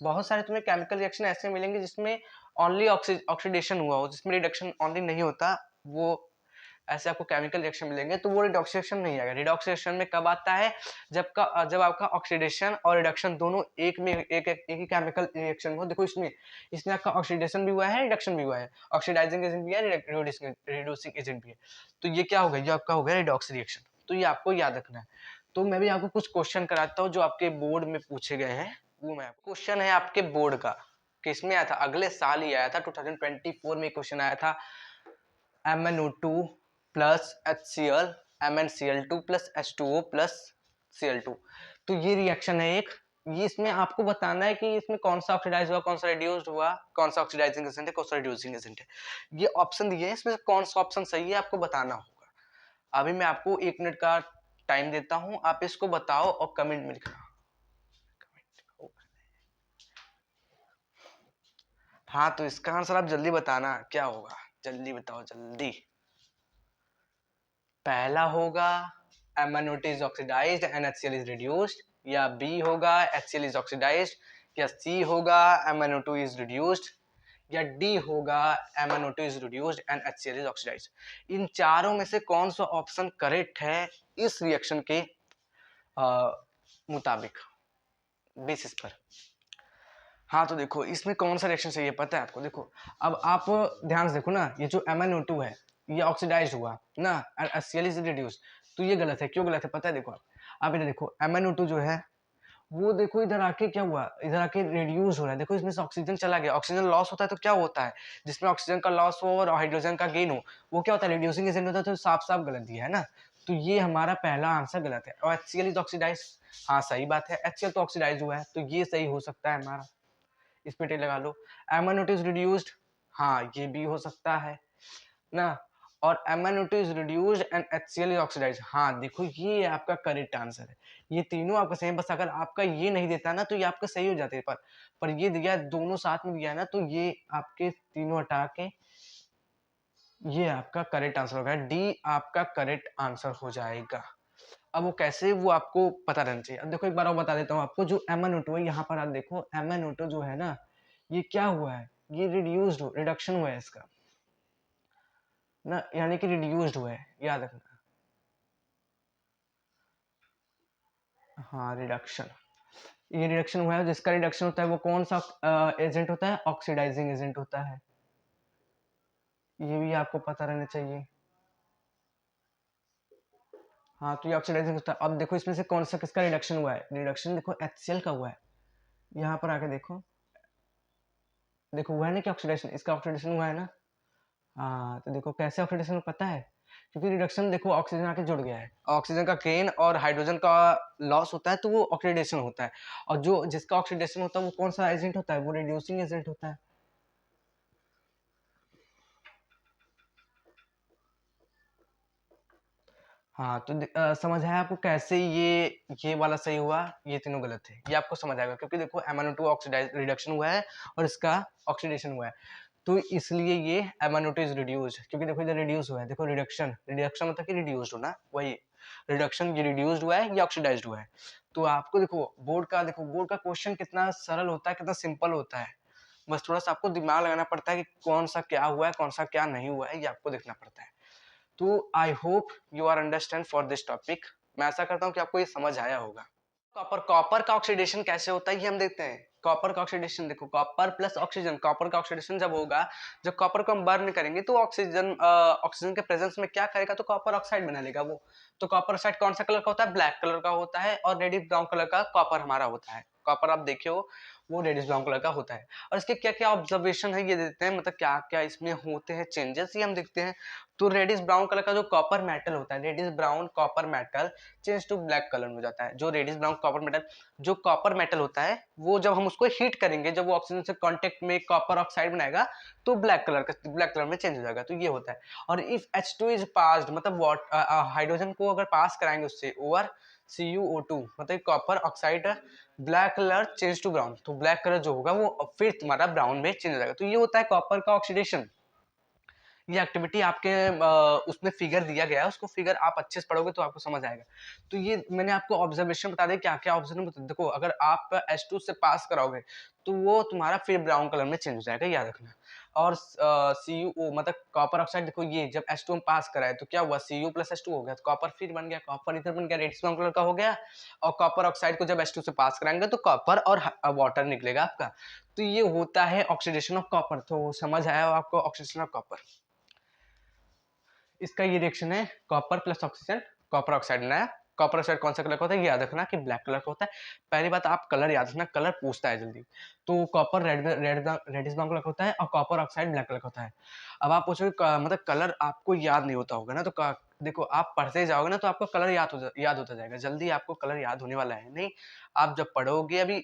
बहुत सारे तुम्हें केमिकल रिएक्शन ऐसे मिलेंगे जिसमें ओनली ऑक्सीडेशन हुआ हो, जिसमें रिडक्शन ओनली नहीं होता, वो ऐसे आपको केमिकल रिएक्शन मिलेंगे। तो वो रिडॉक्स रिएक्शन नहीं आएगा। रिडॉक्स रिएक्शन में कब आता है? जब आपका ऑक्सीडेशन और रिडक्शन दोनों एक ही केमिकल रिएक्शन हो। देखो इसमें इसमें आपका ऑक्सीडेशन भी हुआ है, रिडक्शन भी हुआ है, ऑक्सीडाइजिंग एजेंट भी है, रिड्यूसिंग एजेंट भी है। तो ये क्या होगा? ये आपका हो गया रिडॉक्स रिएक्शन। तो ये आपको याद रखना है। तो मैं भी आपको कुछ क्वेश्चन कराता हूँ जो आपके बोर्ड में पूछे गए हैं। वो मैं क्वेश्चन है आपके बोर्ड का, किसमें आया था? अगले साल ही आया था, 2024 में क्वेश्चन आया था। MnO2 plus HCl, MnCl2 plus H2O plus Cl2। तो ये रिएक्शन है एक। ये इसमें आपको बताना है कि इसमें कौन सा ऑक्सीडाइज हुआ, कौन सा रिड्यूस्ड हुआ, कौन सा ऑक्सीडाइजिंग एजेंट है, कौन सा रिड्यूसिंग एजेंट है। ये ऑप्शन दिए हैं, इसमें से कौन सा ऑप्शन सही है आपको बताना होगा। अभी मैं आपको 1 मिनट का टाइम देता हूं, आप इसको बताओ और कमेंट में लिखना। हाँ तो इसका आंसर आप जल्दी बताना क्या होगा, जल्दी बताओ जल्दी। पहला होगा MnO2 is oxidized and HCl is reduced, या B होगा HCl is oxidized, या C होगा MnO2 is reduced, या D होगा MnO2 is reduced and HCl is oxidized। इन चारों में से कौन सा ऑप्शन करेक्ट है इस रिएक्शन के मुताबिक, बेसिस पर? हाँ तो देखो इसमें कौन सा रिएक्शन चाहिए पता है आपको? देखो अब आप ध्यान से देखो ना, ये जो MnO2 है ये ऑक्सीडाइज हुआ ना और HCl इज रिड्यूस। तो ये गलत है। क्यों गलत है पता है? देखो आप इधर देखो MnO2 जो है वो देखो इधर आके क्या हुआ, इधर आके रिड्यूस हो रहा है। देखो इसमें से ऑक्सीजन चला गया, ऑक्सीजन लॉस होता है तो क्या होता है? जिसमें ऑक्सीजन का लॉस हो और हाइड्रोजन का गेन हो वो क्या होता है? रिड्यूसिंग एजेंट होता है। तो साफ साफ गलत दिया है ना। तो ये हमारा पहला आंसर गलत है। और HCl इज ऑक्सीडाइज, हाँ सही बात है, HCl तो ऑक्सीडाइज हुआ है तो ये सही हो सकता है हमारा। इस पे टिक लगा लो। MnO2 इज रिड्यूस्ड, हाँ ये भी हो सकता है ना। और MnO2 is reduced and HCl is oxidised, हाँ देखो ये आपका करेक्ट आंसर है। ये तीनों आपका सही है, बस अगर आपका ये नहीं देता ना तो ये आपका सही हो जाते, पर ये दिया दोनों साथ में दिया है ना, तो ये आपके तीनों हटा के ये आपका करेक्ट आंसर होगा, डी आपका करेक्ट आंसर हो जाएगा। अब वो कैसे, वो आपको पता रहना चाहिए। अब देखो एक बार और बता देता हूँ आपको, जो MnO2 है यहाँ पर आप देखो MnO2 जो है ना, ये क्या हुआ है, ये रिड्यूस्ड रिडक्शन हुआ है इसका ना, यानी कि रिड्यूस्ड हुआ है, याद रखना। हाँ रिडक्शन, ये रिडक्शन हुआ है, जिसका रिडक्शन होता है वो कौन सा एजेंट होता है, ऑक्सीडाइजिंग एजेंट होता है, ये भी आपको पता रहना चाहिए। हाँ तो ये ऑक्सीडाइजिंग होता है। अब देखो इसमें से कौन सा किसका रिडक्शन हुआ है, रिडक्शन देखो HCl का हुआ है, यहाँ पर आके देखो, देखो हुआ है ना कि ऑक्सीडेशन, इसका ऑक्सीडेशन हुआ है ना। हाँ तो देखो कैसे ऑक्सीडेशन पता है, क्योंकि रिडक्शन देखो ऑक्सीजन आके जुड़ गया है, ऑक्सीजन का गेन और हाइड्रोजन का लॉस होता है तो वो ऑक्सीडेशन होता है। और जो जिसका ऑक्सीडेशन होता है वो कौन सा एजेंट होता है, वो रिड्यूसिंग एजेंट होता है। हाँ तो समझ आया आपको कैसे ये वाला सही हुआ, ये तीनों गलत है, ये आपको समझ आएगा, क्योंकि देखो MnO2 ऑक्सीडाइज रिडक्शन हुआ है और इसका ऑक्सीडेशन हुआ है, तो इसलिए ये MnO2 इज रिड्यूस्ड, क्योंकि देखो इधर रिड्यूस हुआ है, देखो रिडक्शन, रिडक्शन मतलब कि रिड्यूस्ड होना, वही रिडक्शन, ये रिड्यूस्ड हुआ है, ये ऑक्सीडाइज्ड हुआ है। तो आपको देखो बोर्ड का, देखो बोर्ड का क्वेश्चन कितना सरल होता है, कितना सिंपल होता है, बस थोड़ा सा आपको दिमाग लगाना पड़ता है कि कौन सा क्या हुआ है, कौन सा क्या नहीं हुआ है, ये आपको देखना पड़ता है। तो I hope you are understand for this topic, मैं ऐसा करता हूँ कि आपको ये समझ आया होगा। कॉपर का ऑक्सीडेशन कैसे होता है ये हम देखते हैं। कॉपर का ऑक्सीडेशन देखो, कॉपर प्लस ऑक्सीजन, कॉपर का ऑक्सीडेशन जब होगा, जब कॉपर को हम बर्न करेंगे तो ऑक्सीजन के प्रेजेंस में क्या करेगा, तो कॉपर ऑक्साइड बना लेगा वो। तो कॉपर ऑक्साइड कौन सा कलर का होता है, ब्लैक कलर का होता है, और रेडिश ब्राउन कलर का कॉपर हमारा होता है। कॉपर आप देखे हो वो रेडिश ब्राउन कलर का होता है। और इसके क्या क्या ऑब्जर्वेशन है ये देखते हैं, मतलब क्या क्या इसमें होते हैं चेंजेस, ये हम देखते हैं। तो रेडिश ब्राउन कलर का जो कॉपर मेटल होता है, reddish brown copper metal change to black colour में हो जाता है। जो रेडिश ब्राउन कॉपर मेटल, जो कॉपर मेटल होता है वो जब हम उसको हीट करेंगे, जब वो ऑक्सीजन से कांटेक्ट में कॉपर ऑक्साइड बनाएगा तो ब्लैक कलर में चेंज हो जाएगा, तो ये होता है। और इफ H2 इज पास्ड, मतलब हाइड्रोजन को अगर पास कराएंगे उससे ओवर CuO2, मतलब copper oxide, black colour change to brown, तो ब्लैक कलर जो होगा वो फिर तुम्हारा ब्राउन में चेंज हो जाएगा। तो ये होता है कॉपर का ऑक्सीडेशन। ये एक्टिविटी आपके उसमें फिगर दिया गया है, उसको फिगर आप अच्छे से पढ़ोगे तो आपको समझ आएगा। तो ये मैंने आपको ऑब्जर्वेशन बता दिया, क्या क्या ऑब्जर्वेशन देखो, अगर आप H2 से पास कराओगे तो वो तुम्हारा फिर ब्राउन कलर में चेंज हो जाएगा, याद रखना। और CuO मतलब कॉपर ऑक्साइड, देखो ये जब H2 हम पास कराए तो क्या हुआ, Cu प्लस H2 हो गया, तो कॉपर फिर बन गया, कॉपर इधर बन गया, रेडिश ब्राउन कलर का हो गया। और कॉपर ऑक्साइड को जब H2 से पास कराएंगे तो कॉपर और वाटर निकलेगा आपका। तो ये होता है ऑक्सीडेशन ऑफ कॉपर। तो समझ आया आपको ऑक्सीडेशन ऑफ कॉपर, इसका ये रिएक्शन है copper plus oxygen, copper oxide बनाया। कॉपर ऑक्साइड कौन सा कलर का होता है, ये याद रखना कि ब्लैक कलर का होता है। पहली बात आप कलर याद रखना, कलर पूछता है जल्दी। तो कॉपर रेडिश ब्राउन कलर का होता है और कॉपर ऑक्साइड ब्लैक कलर का होता है। अब आप पूछोगे मतलब कलर आपको याद नहीं होता होगा ना, तो देखो आप पढ़ते जाओगे ना तो आपको कलर याद होता जाएगा, जल्दी आपको कलर याद होने वाला है नहीं। आप जब पढ़ोगे अभी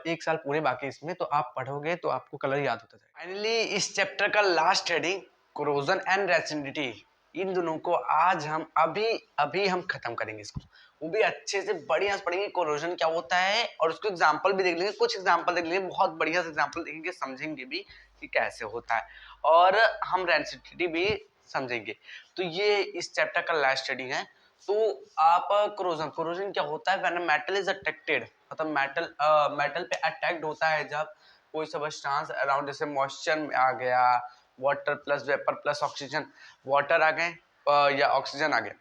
1 साल पूरे बाकी इसमें, तो आप पढ़ोगे तो आपको कलर याद होता जाएगा। फाइनली इस चैप्टर का लास्ट हेडिंग, कोरोजन एंड रेसिडिटी, इन दोनों को आज हम अभी अभी हम खत्म करेंगे इसको, वो भी अच्छे से बढ़िया से पढ़ेंगे कोरोजन क्या होता है, और उसको एग्जांपल भी देख लेंगे, कुछ एग्जांपल देख लेंगे, बहुत बढ़िया से एग्जांपल देखेंगे, समझेंगे भी कि कैसे होता है, और हम रेसिडिटी भी समझेंगे। तो ये इस चैप्टर का लास्ट स्टडी है। तो आप कोरोजन, कोरोजन क्या होता है, व्हेन मेटल इज अट्रैक्टेड, मतलब मेटल पे अटैक्ड होता है जब कोई सबस्टांस अराउंड, जैसे मॉइस्चर में आ गया, water plus vapour plus oxygen, water आ गए या ऑक्सीजन आ गए,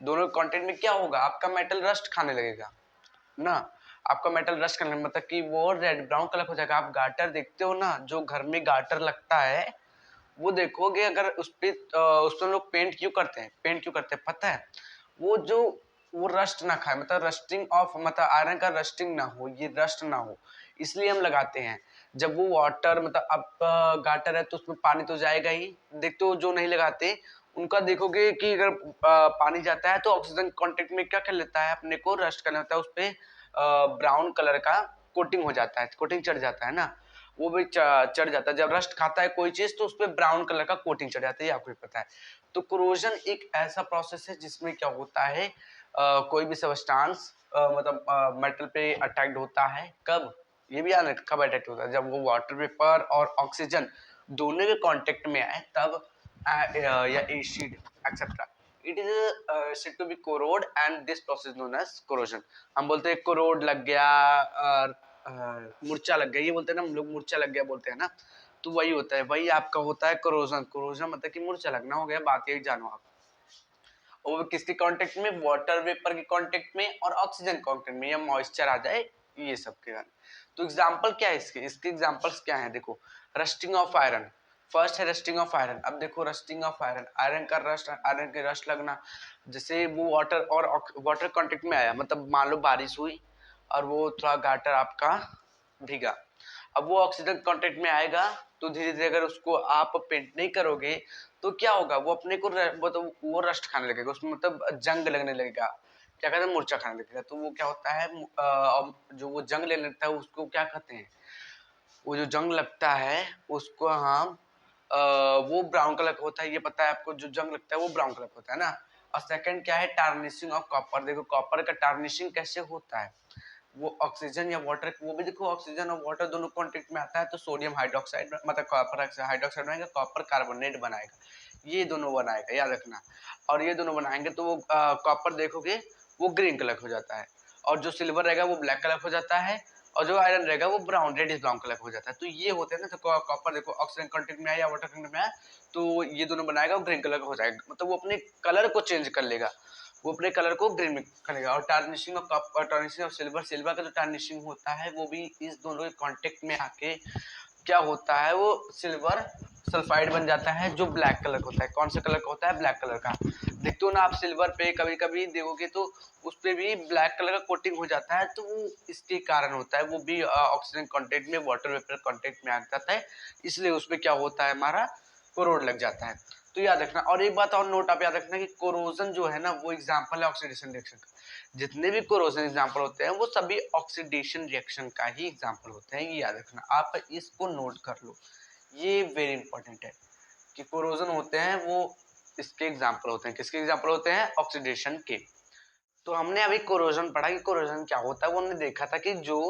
दोनों कंटेंट में क्या होगा, आपका मेटल रस्ट खाने लगेगा ना। आपका मेटल रस्ट करने मतलब कि वो रेड ब्राउन कलर हो जाएगा। आप गाटर देखते हो ना, जो घर में गाटर लगता है वो देखोगे, अगर उस पर लोग पेंट क्यों करते हैं, पेंट क्यों करते हैं पता है, वो जो वो रस्ट ना खाए, मतलब रस्टिंग ऑफ, मतलब आयरन का रस्टिंग ना हो, ये रस्ट ना हो, इसलिए हम लगाते हैं। जब वो वाटर, मतलब अब गाटर है तो उसमें पानी तो जाएगा ही, देखते हो जो नहीं लगाते उनका देखोगे कि अगर पानी जाता है तो ऑक्सीजन कांटेक्ट में क्या कर लेता है, अपने को रस्ट कर लेता है, उस पर ब्राउन कलर का कोटिंग हो जाता है, कोटिंग चढ़ जाता है ना। वो भी चढ़ जाता है। जब रस्ट खाता है कोई चीज तो उस पर ब्राउन कलर का कोटिंग चढ़ जाता है, ये आपको भी पता है। तो कोरोजन एक ऐसा प्रोसेस है जिसमें क्या होता है, कोई भी सबस्टांस मतलब मेटल पे अटैक्ड होता है। कब, ये भी याद रखना कब अटैक्ट होता है, जब वो वाटर वेपर और ऑक्सीजन दोनों के कांटेक्ट में आए तब, या acid etcetera, it is said to be corrode and this process known as corrosion। हम बोलते हैं कोरोड लग गया, मुर्चा लग गया, ये बोलते हैं ना हम लोग, मुर्चा लग गया बोलते हैं ना, तो वही होता है, वही आपका होता है कोरोजन। कोरोजन मतलब कि मुर्चा लगना हो गया, बात यही जानो आप। और वो किसके कांटेक्ट में, वाटर वेपर के कांटेक्ट में और ऑक्सीजन कांटेक्ट में, या मॉइस्चर आ जाए, ये सब के कारण। तो एग्जांपल क्या है इसके, इसके एग्जांपल्स क्या हैं, देखो रस्टिंग ऑफ आयरन, फर्स्ट है रस्टिंग ऑफ आयरन। अब देखो रस्टिंग ऑफ आयरन, आयरन का रस्ट, आयरन के रस्ट लगना, जैसे वो वाटर और वाटर कांटेक्ट में आया, मतलब मान लो बारिश हुई और वो थोड़ा गाटर आपका भीगा, अब वो ऑक्सीजन कांटेक्ट में आएगा तो धीरे धीरे अगर उसको आप पेंट नहीं करोगे तो क्या होगा, वो अपने को मतलब वो रस्ट खाने लगेगा, उसमें मतलब जंग लगने लगेगा, क्या कहते हैं, मूर्छा खाने लगेगा। तो वो क्या होता है, जो वो जंग लेने लगता है उसको क्या कहते हैं, वो जो जंग लगता है उसको हम वो ब्राउन कलर का होता है, ये पता है आपको, जो जंग लगता है वो ब्राउन कलर का होता है ना। और सेकंड क्या है, टार्निशिंग ऑफ कॉपर। देखो कॉपर का टार्निशिंग कैसे होता है, वो ऑक्सीजन या वाटर, वो भी देखो ऑक्सीजन और वाटर दोनों कांटेक्ट में आता है तो सोडियम हाइड्रोक्साइड मतलब कॉपर हाइड्रोक्साइड बनाएगा, कॉपर कार्बोनेट बनाएगा, ये दोनों बनाएगा, याद रखना। और ये दोनों बनाएंगे तो वो कॉपर देखोगे वो ग्रीन कलर हो जाता है, और जो सिल्वर रहेगा वो ब्लैक कलर हो जाता है, और जो आयरन रहेगा वो ब्राउन, रेडिश ब्राउन कलर हो जाता है। तो ये होते हैं ना, तो कॉपर देखो ऑक्सीजन कंटेंट में आया या वाटर कंटेंट में आया तो ये दोनों बनाएगा और ग्रीन कलर का हो जाएगा, मतलब वो अपने कलर को चेंज कर लेगा, वो अपने कलर को ग्रीन में करेगा। और tarnishing of copper, tarnishing of silver, silver का जो टार्निशिंग होता है वो भी इस दोनों के कांटेक्ट में आके क्या होता है, वो सिल्वर सल्फाइड बन जाता है जो ब्लैक कलर का होता है। कौन सा कलर का होता है, ब्लैक कलर का। देखते हो ना आप सिल्वर पे कभी कभी देखोगे तो उस पे भी ब्लैक कलर का कोटिंग हो जाता है, तो वो इसके कारण होता है, वो भी ऑक्सीजन कांटेक्ट में वाटर वेपर कांटेक्ट में आ जाता है, इसलिए उसमें क्या होता है, हमारा कोरोड लग जाता है। तो याद रखना। और एक बात और नोट आप याद रखना कि कोरोजन जो है ना वो एग्जांपल है ऑक्सीडेशन रिएक्शन का। जितने भी कोरोजन एग्जांपल होते हैं वो सभी ऑक्सीडेशन रिएक्शन का ही एग्जांपल होते हैं, ये याद रखना, आप इसको नोट कर लो, ये वेरी इंपॉर्टेंट है कि कोरोजन होते हैं वो इसके एग्जांपल होते हैं, किसके एग्जांपल होते हैं, ऑक्सीडेशन के। तो हमने अभी कोरोजन पढ़ा कि कोरोजन क्या होता है, वो हमने देखा था कि जो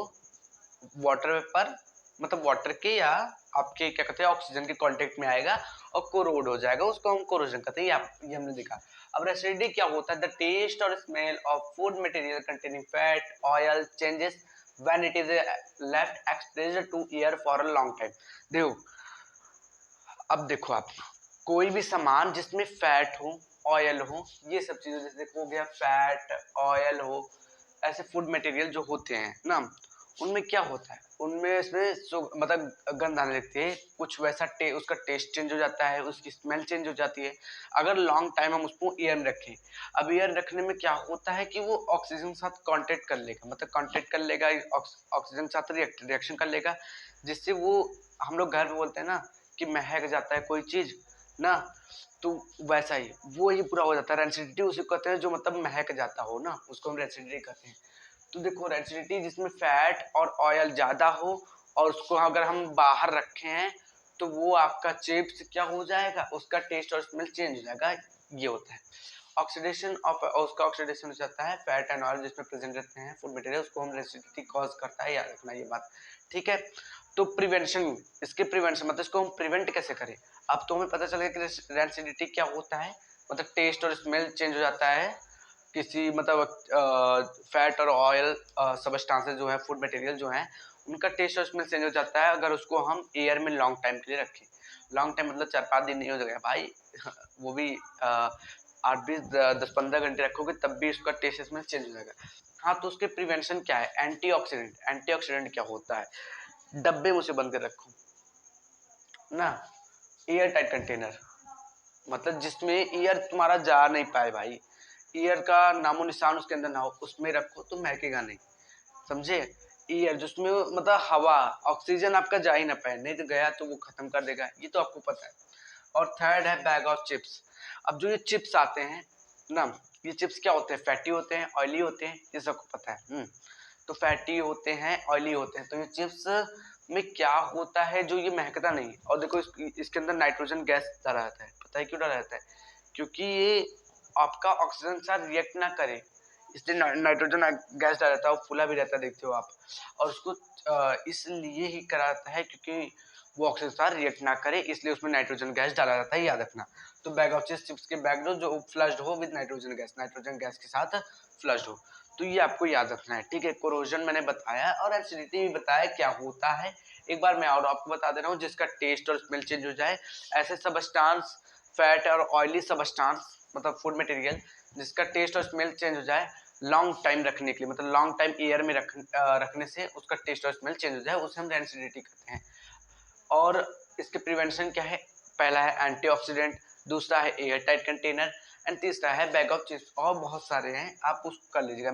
वाटर वेपर मतलब वाटर के या आपके क्या कहते हैं ऑक्सीजन के कांटेक्ट में आएगा और कोरोड हो जाएगा, उसको हम कोरोजन कहते हैं, ये हमने देखा। अब रेसिडी क्या होता है, द टेस्ट और smell of food material containing fat oil changes when it is left exposed to air for a long time. देखो अब देखो आप, कोई भी सामान जिसमें फैट हो, ऑयल हो, ये सब चीजें, जैसे हो गया फैट ऑयल हो, ऐसे फूड मटेरियल जो होते हैं ना, उनमें क्या होता है, उनमें इसमें मतलब गंध आने लगती है, कुछ वैसा उसका टेस्ट चेंज हो जाता है, उसकी स्मेल चेंज हो जाती है अगर लॉन्ग टाइम हम उसको एयर में रखें। अब एयर रखने में क्या होता है कि वो ऑक्सीजन के साथ कांटेक्ट कर लेगा, मतलब कांटेक्ट कर लेगा, ऑक्सीजन के साथ रिएक्शन कर लेगा, जिससे वो हम लोग घर में बोलते हैं ना कि महक जाता है कोई चीज ना, तो वैसा ही वो ही पूरा हो जाता है। रेंसिडिटी उसे कहते हैं जो मतलब महक जाता हो ना, उसको हम रेंसिडिटी कहते हैं। तो देखो रेंसिडिटी जिसमें फैट और ऑयल ज्यादा हो और उसको अगर हम बाहर रखे हैं तो वो आपका चिप्स क्या हो जाएगा, उसका टेस्ट और स्मेल चेंज हो जाएगा, ये होता है ऑक्सीडेशन ऑफ, उसका ऑक्सीडेशन हो जाता है फैट एंड ऑयल जिसमें प्रेजेंट रहते हैं फूड मटेरियल, उसको हम रेंसिडिटी कॉज करता है, याद रखना ये बात, ठीक है। तो प्रिवेंशन, इसके प्रिवेंशन मतलब इसको हम प्रिवेंट कैसे करें। अब तो हमें पता चलेगा कि रेंसिडिटी क्या होता है, मतलब टेस्ट और स्मेल चेंज हो जाता है किसी मतलब फैट और ऑयल सबस्टांसेस जो है फूड मटेरियल जो है उनका टेस्ट और स्मेल चेंज हो जाता है अगर उसको हम एयर में लॉन्ग टाइम के लिए रखें। लॉन्ग टाइम मतलब 4-5 दिन नहीं हो जाएगा भाई वो भी 8-20-10-15 घंटे रखोगे तब भी उसका टेस्ट स्मेल चेंज हो जाएगा। हाँ तो उसके प्रिवेंशन क्या है, एंटीऑक्सीडेंट। एंटीऑक्सीडेंट क्या होता है, डब्बे में उसे बंद कर रखो ना, एयर टाइट कंटेनर, मतलब जिसमें एयर तुम्हारा जा नहीं पाए भाई, एयर का नामो निशान उसके अंदर ना हो, उसमें रखो तो महकेगा नहीं, समझे। एयर जिसमें मतलब हवा ऑक्सीजन आपका जा ही ना पाए, नहीं तो गया तो वो खत्म कर देगा, ये तो आपको पता है। और थर्ड है बैग ऑफ चिप्स। अब जो ये चिप्स आते हैं ना, ये चिप्स क्या होते हैं, फैटी होते हैं, ऑयली होते हैं, ये सबको पता है। तो फैटी होते हैं, ऑयली होते हैं, तो ये चिप्स में क्या होता है जो ये महकता नहीं। और देखो इसके अंदर नाइट्रोजन गैस डाला रहता है। पता है क्यों डाला रहता है? क्योंकि ये आपका ऑक्सीजन के साथ रिएक्ट ना करे, इसलिए नाइट्रोजन गैस डाला रहता है। वो फूला भी रहता है, देखते हो आप। और उसको इसलिए ही कराता है क्योंकि वो ऑक्सीजन के साथ रिएक्ट ना करे, इसलिए उसमें नाइट्रोजन गैस डाला जाता है, याद रखना। तो बैग ऑफ चिप्स के बैग जो फ्लश्ड हो विद नाइट्रोजन गैस के साथ फ्लश्ड हो। तो ये आपको याद रखना है, ठीक है। कोरोजन मैंने बताया और एसिडिटी भी बताया क्या होता है। एक बार मैं और आपको बता दे रहा हूँ, जिसका टेस्ट और स्मेल चेंज हो जाए। ऐसे सबस्टांस, फैट और ऑयली सबस्टांस मतलब फूड मटेरियल जिसका टेस्ट और स्मेल चेंज हो जाए लॉन्ग टाइम रखने के लिए, मतलब लॉन्ग टाइम एयर में रखने से उसका टेस्ट और स्मेल चेंज हो जाए, उसे हम रेंसिडिटी कहते हैं। और इसके प्रिवेंशन क्या है? पहला है एंटीऑक्सीडेंट, दूसरा है एयर टाइट कंटेनर एंड तीसरा है बैग ऑफ चिप्स। और बहुत सारे हैं, आप उसको कर लीजिएगा।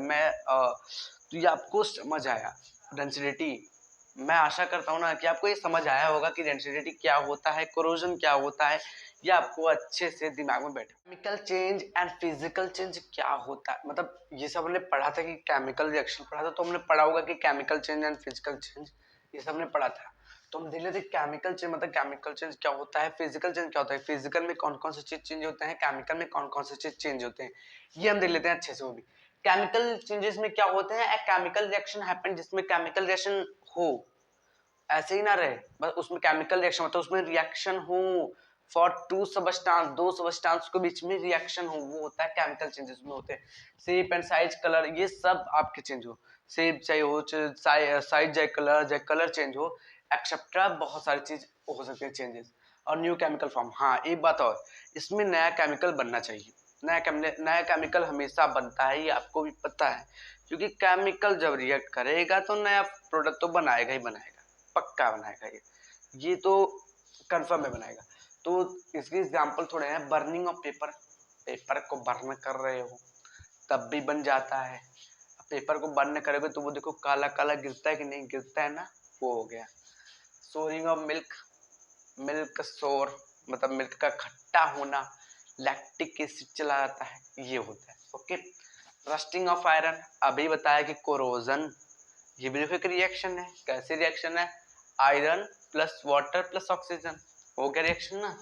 तो ये आपको समझ आया डेंसिटी। मैं आशा करता हूँ ना कि आपको ये समझ आया होगा कि डेंसिटी क्या होता है, कोरोजन क्या होता है। ये आपको अच्छे से दिमाग में बैठा। Chemical change and physical change क्या होता है, मतलब ये सब हमने पढ़ा था कि केमिकल रिएक्शन पढ़ा था, तो हमने पढ़ा होगा कि chemical change and physical change ये सब हमने पढ़ा था। तो हम देख लेते हैं केमिकल चेंज मतलब केमिकल चेंज क्या होता है, फिजिकल चेंज क्या होता है, फिजिकल में कौन कौन से चीज चेंज होते हैं, केमिकल में कौन कौन से चीज चेंज होते हैं, ये हम देख लेते हैं अच्छे से। वो भी केमिकल चेंजेस में क्या होते हैं, ए केमिकल रिएक्शन हैपन, जिसमें केमिकल रिएक्शन हो, ऐसे ही ना रहे बस उसमें केमिकल रिएक्शन मतलब उसमें रिएक्शन हो फॉर टू सबस्टांस, दो सबस्टांस के बीच में रिएक्शन हो, वो होता है केमिकल चेंजेस में होते हैं। शेप एंड साइज, कलर, ये सब आपके चेंज हो, शेप चाहे हो, साइज चाहे कलर चेंज हो, एक्सेट्रा बहुत सारी चीज हो सकती है चेंजेस। और न्यू केमिकल फॉर्म, हाँ एक बात और, इसमें नया केमिकल बनना चाहिए। नया केमिकल हमेशा बनता है, ये आपको भी पता है, क्योंकि केमिकल जब रिएक्ट करेगा तो नया प्रोडक्ट तो बनाएगा ही बनाएगा, पक्का बनाएगा ये तो कंफर्म में बनाएगा। तो इसके एग्जांपल थोड़े हैं, बर्निंग ऑफ पेपर, पेपर को बर्न कर रहे हो तब भी बन जाता है। पेपर को बर्न करोगे तो वो देखो काला काला गिरता है कि नहीं गिरता है ना, वो हो गया। सोरिंग ऑफ मिल्क, मिल्क सोर मतलब मिल्क का खट्टा होना, लैक्टिक एसिड चला जाता है, ये होता है। ओके, रस्टिंग ऑफ आयरन, अभी बताया कि कोरोजन, ये भी देखो एक रिएक्शन है। कैसे रिएक्शन है? Iron plus water plus oxygen, हो गया रिएक्शन ना।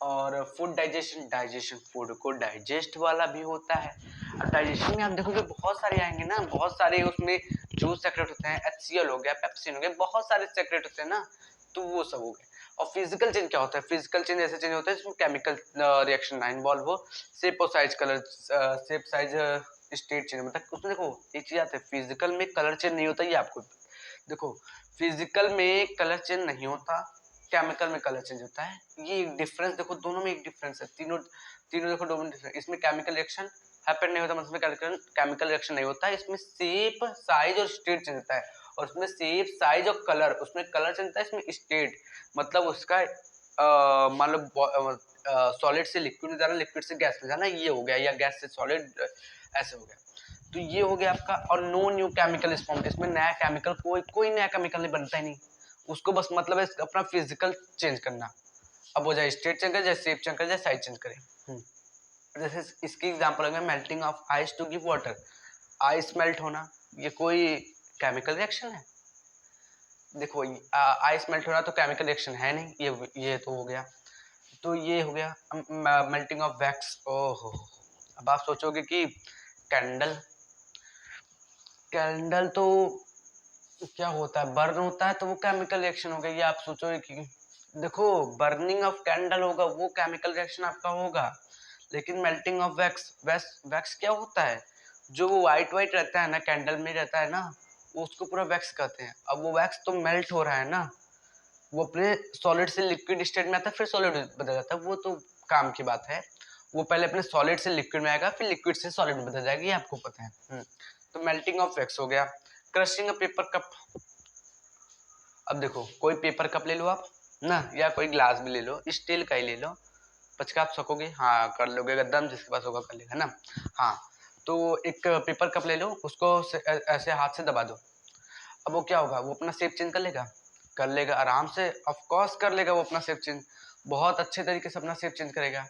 और फूड डाइजेशन, डाइजेशन फूड को डाइजेस्ट वाला भी होता है। अब डाइजेशन में आप देखोगे बहुत सारे आएंगे ना, बहुत सारे उसमें जूस सेक्रेट होते हैं, HCl हो गया, पेप्सिन हो गया, बहुत सारे सेक्रेट होते हैं ना, तो वो सब हो गए। और फिजिकल चेंज क्या होता है? फिजिकल चेंज ऐसे चेंज होता है जिसमें केमिकल रिएक्शन ना इन्वॉल्व हो। शेप और size, colour, shape size state change, मतलब उसमें देखो एक चीज आता है, फिजिकल में कलर चेंज नहीं होता, ये आपको देखो, फिजिकल में कलर चेंज नहीं होता, केमिकल में कलर चेंज होता है। ये एक डिफरेंस देखो, दोनों में एक डिफरेंस है। तीनों तीनों देखो दोनों डिफरेंस, इसमें केमिकल रिएक्शन हैपन नहीं होता, मतलब केमिकल रिएक्शन नहीं होता, इसमें शेप साइज और स्टेट चेंज होता है। और उसमें शेप साइज और कलर, उसमें कलर चेंज होता है, इसमें स्टेट मतलब उसका मान लो सॉलिड से लिक्विड में जाना, लिक्विड से गैस में जाना, ये हो गया, या गैस से सॉलिड, ऐसे हो गया। तो ये हो गया आपका। और no new chemical is formed, इसमें नया केमिकल कोई नया केमिकल नहीं बनता ही नहीं, उसको बस मतलब है अपना फिजिकल चेंज करना। अब हो जाए स्टेट चेंज करे, चाहे शेप चेंज करे, चाहे साइज चेंज करे। जैसे इसकी एग्जांपल है melting of ice to give water, ice melt होना, ये कोई केमिकल रिएक्शन है? देखो आइस मेल्ट होना तो केमिकल रिएक्शन है नहीं, ये तो हो गया। तो ये हो गया मेल्टिंग ऑफ वैक्स। ओहो, अब आप सोचोगे कि कैंडल, कैंडल तो क्या होता है, बर्न होता है, तो वो केमिकल रिएक्शन हो गया। ये आप सोचोगे कि देखो बर्निंग ऑफ कैंडल होगा वो केमिकल रिएक्शन आपका होगा, लेकिन मेल्टिंग ऑफ वैक्स, वैक्स क्या होता है? जो वो व्हाइट व्हाइट रहता है ना, कैंडल में रहता है ना, उसको पूरा वैक्स कहते हैं। अब वो वैक्स तो मेल्ट हो रहा है ना, वो अपने सॉलिड से लिक्विड स्टेट में आता है, फिर सॉलिड बदल जाता है, वो तो काम की बात है। वो पहले अपने सॉलिड से लिक्विड में आएगा, फिर लिक्विड से सॉलिड में बदल जाएगा, ये आपको पता है। तो मेल्टिंग ऑफ वैक्स हो गया। क्रशिंग अ पेपर कप, अब देखो कोई पेपर कप ले लो आप ना, या कोई ग्लास भी ले लो, स्टील का ही ले लो, पचका आप सकोगे, हाँ कर लोगे, एकदम जिसके पास होगा कर लेगा ना। हाँ, तो एक पेपर कप ले लो, उसको ऐसे हाथ से दबा दो। अब वो क्या होगा, वो अपना शेप चेंज कर लेगा आराम से, ऑफ कोर्स कर लेगा वो अपना शेप चेंज, बहुत अच्छे तरीके से अपना शेप चेंज करेगा।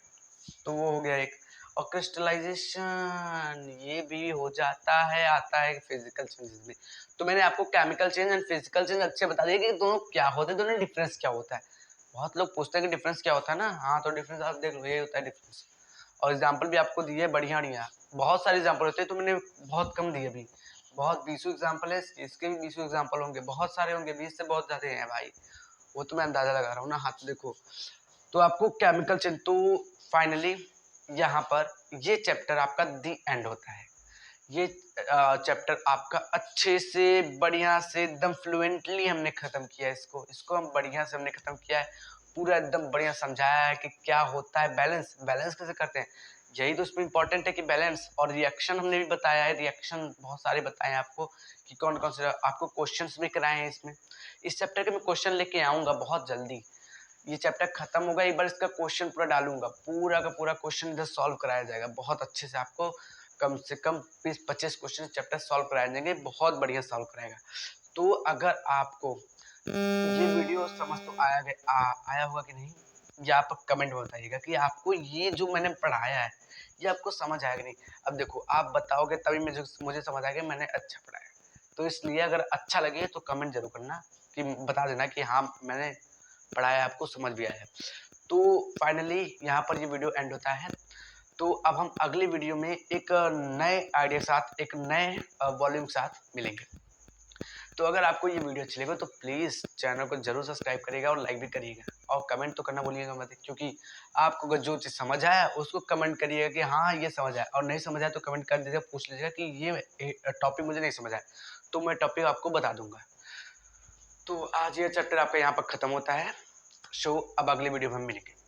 तो वो हो गया एक। और क्रिस्टलाइजेशन ये भी हो जाता है, आता है फिजिकल चेंजेस में। तो मैंने आपको chemical change and physical change अच्छे बता दिए कि दोनों क्या होते हैं, दोनों डिफरेंस क्या होता है। बहुत लोग पूछते हैं कि डिफरेंस क्या होता है ना, हाँ तो डिफरेंस आप देख लो, ये होता है डिफरेंस। और एग्जाम्पल भी आपको दिए बढ़िया बढ़िया, बहुत सारे एग्जाम्पल होते हैं, तो मैंने बहुत कम दिए अभी। बहुत 20 एग्जाम्पल है, इसके भी 20 एग्जाम्पल होंगे, बहुत सारे होंगे, 20 से बहुत ज्यादा हैं भाई, वो तो मैं अंदाजा लगा रहा हूँ ना। हाथ देखो, तो आपको केमिकल चेंज, तो फाइनली यहाँ पर ये चैप्टर आपका दी एंड होता है। ये चैप्टर आपका अच्छे से बढ़िया से एकदम फ्लुएंटली हमने खत्म किया है इसको, इसको हम बढ़िया से हमने खत्म किया है, पूरा एकदम बढ़िया समझाया है कि क्या होता है बैलेंस, बैलेंस कैसे करते हैं, यही तो इसमें इंपॉर्टेंट है कि बैलेंस। और रिएक्शन हमने भी बताया है, रिएक्शन बहुत सारे बताए हैं आपको कि कौन कौन से, आपको क्वेश्चंस भी कराए हैं इसमें। इस चैप्टर के मैं क्वेश्चन लेके आऊंगा बहुत जल्दी, ये चैप्टर खत्म होगा एक बार इसका क्वेश्चन पूरा डालूंगा, पूरा का पूरा क्वेश्चन इधर सॉल्व कराया जाएगा बहुत अच्छे से, आपको कम से कम 20-25 क्वेश्चन चैप्टर सॉल्व कराए जाएंगे, बहुत बढ़िया सॉल्व कराएगा। तो अगर आपको ये वीडियो समझ तो आया होगा कि नहीं, ये आप कमेंट में बताइएगा कि आपको ये जो मैंने पढ़ाया है ये आपको समझ आया कि नहीं। अब देखो, आप बताओगे तभी मुझे समझ आएगा मैंने अच्छा पढ़ाया, तो इसलिए अगर अच्छा लगे तो कमेंट जरूर करना, कि बता देना कि हाँ मैंने पढ़ाया, आपको समझ भी आया। तो फाइनली यहाँ पर ये वीडियो एंड होता है। तो अब हम अगली वीडियो में एक नए आइडिया के साथ, एक नए वॉल्यूम के साथ मिलेंगे। तो अगर आपको ये वीडियो अच्छी लगे तो प्लीज़ चैनल को जरूर सब्सक्राइब करिएगा और लाइक भी करिएगा, और कमेंट तो करना भूलिएगा मत, क्योंकि आपको अगर जो चीज़ समझ आया उसको कमेंट करिएगा कि हाँ ये समझ आया, और नहीं समझ आया तो कमेंट कर दीजिएगा, पूछ लीजिएगा कि ये टॉपिक मुझे नहीं समझ आया, तो मैं टॉपिक आपको बता दूंगा। तो आज ये चैप्टर आपका यहाँ पर खत्म होता है। सो अब अगले वीडियो में हम मिलेंगे।